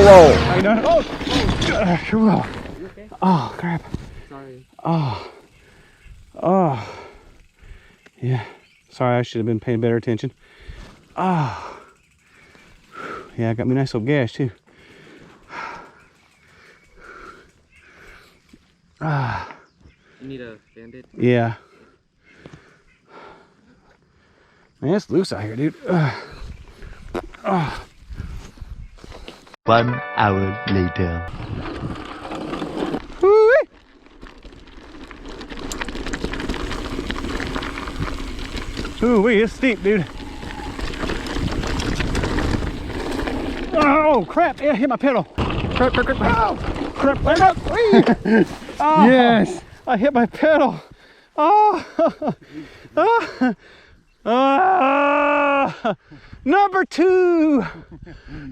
whoa. How you doing? Oh, Okay? oh, crap. Sorry. Oh. Yeah. Sorry, I should have been paying better attention. Oh. Yeah, I got me a nice little gash too. Ah. You need a Band-Aid? Yeah. Man, it's loose out here, dude. 1 hour later. Woo-wee. Ooh-wee, it's steep, dude. Oh, crap. Yeah, hit my pedal. Crap, crap, crap. Oh, crap. Oh, Yes! I hit my pedal. Oh. Number 2.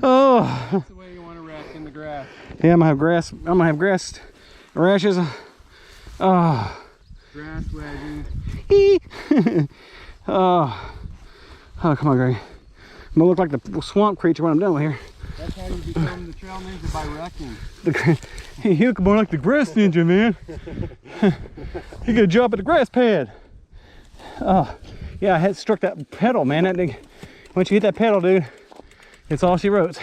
Oh. That's the way you want to rack in the grass. Yeah, I'm gonna have grass rashes. Oh. Grass wagging. Oh, come on, Greg. I'm gonna look like the swamp creature when I'm done with here. That's how you become the trail ninja, by wrecking. You look more like the grass ninja, man. You gotta jump at the grass pad. Oh, yeah, I had struck that pedal, man. That thing, once you hit that pedal, dude, it's all she wrote.